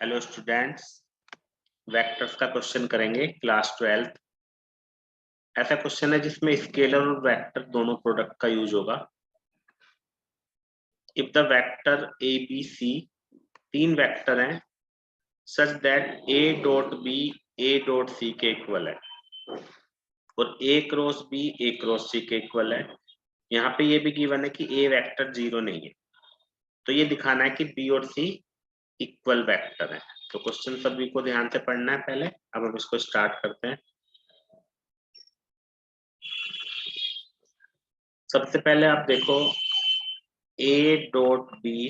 Hello students, vectors का question करेंगे class 12th। ऐसा क्वेश्चन है जिसमें स्केलर और वेक्टर दोनों प्रोडक्ट का यूज होगा। If the vector A B C, तीन वेक्टर हैं such that A dot B A dot C के इक्वल है और A cross B A cross C के इक्वल है। यहाँ पे ये भी गिवन है कि ए वेक्टर जीरो नहीं है, तो ये दिखाना है कि बी और सी इक्वल वेक्टर है। तो क्वेश्चन सभी को ध्यान से पढ़ना है पहले। अब हम इसको स्टार्ट करते हैं। सबसे पहले आप देखो A dot B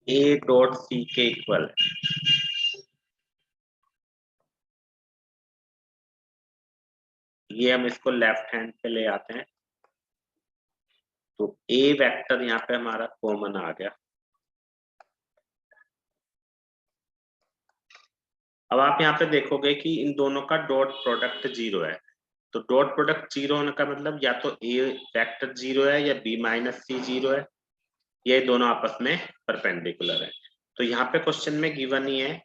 A dot C के इक्वल है। ये हम इसको लेफ्ट हैंड पे ले आते हैं तो ए वेक्टर यहाँ पे हमारा कॉमन आ गया। अब आप यहाँ पे देखोगे कि इन दोनों का डॉट प्रोडक्ट जीरो है। तो डॉट प्रोडक्ट जीरो होने का मतलब या तो ए वेक्टर जीरो है या बी माइनस सी जीरो है। ये दोनों आपस में परपेंडिकुलर है। तो यहाँ पे क्वेश्चन में गिवन ही है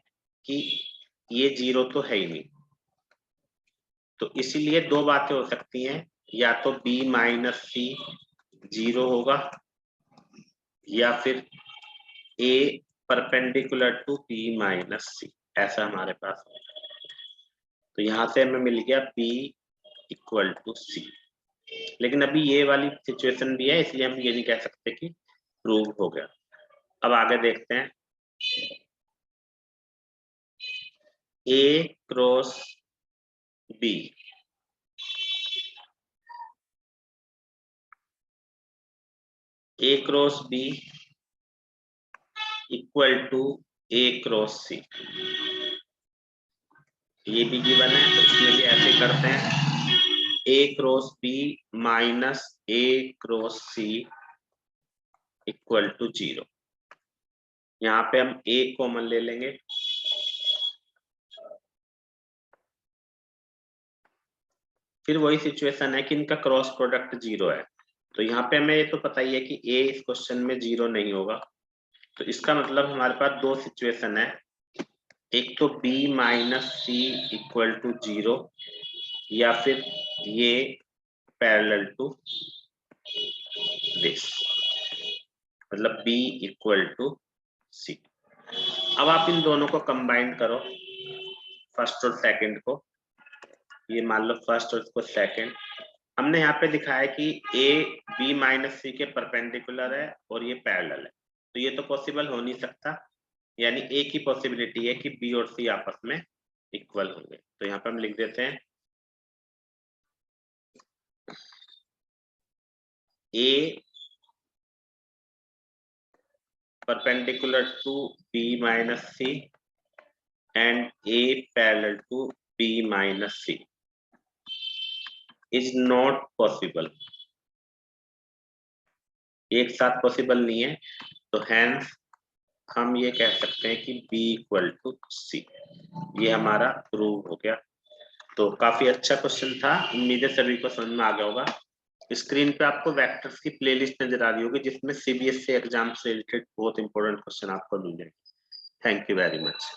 कि ये जीरो तो है ही नहीं। तो इसीलिए दो बातें हो सकती हैं, या तो b माइनस सी जीरो होगा या फिर a perpendicular to b minus c, ऐसा हमारे पास है। तो यहाँ से हमें मिल गया b इक्वल टू सी। लेकिन अभी ये वाली सिचुएशन भी है, इसलिए हम ये नहीं कह सकते कि प्रूव हो गया। अब आगे देखते हैं। a cross b, a cross b equal to a cross c, ये भी गिवन है। तो इसमें भी ऐसे करते हैं, a cross b minus a cross C equal to zero. यहाँ पे हम a कॉमन ले लेंगे, फिर वही सिचुएशन है कि इनका क्रॉस प्रोडक्ट जीरो है। तो यहाँ पे हमें ये तो पता ही है कि a इस क्वेश्चन में जीरो नहीं होगा। तो इसका मतलब हमारे पास दो सिचुएशन है, एक तो b minus C equal to zero या फिर ये पैरेलल टू दिस, मतलब b इक्वल टू सी। अब आप इन दोनों को कंबाइन करो, फर्स्ट और सेकंड को। ये मान लो फर्स्ट और इसको सेकंड। हमने यहाँ पे दिखाया कि a b माइनस सी के परपेंडिकुलर है और ये पैरेलल है, तो ये तो पॉसिबल हो नहीं सकता। यानी एक ही पॉसिबिलिटी है कि b और c आपस में इक्वल होंगे। तो यहाँ पे हम लिख देते हैं a perpendicular to b minus c and a parallel to b minus c is not possible। एक साथ पॉसिबल नहीं है, तो हैंस हम ये कह सकते हैं कि b इक्वल टू सी। ये हमारा प्रूव हो गया। तो काफी अच्छा क्वेश्चन था, उम्मीद है सभी को समझ में आ गया होगा। स्क्रीन पे आपको वेक्टर्स की प्लेलिस्ट नजर आ रही होगी जिसमें सीबीएसई एग्जाम से रिलेटेड बहुत इंपॉर्टेंट क्वेश्चन आपको मिल जाएंगे। Thank you very much.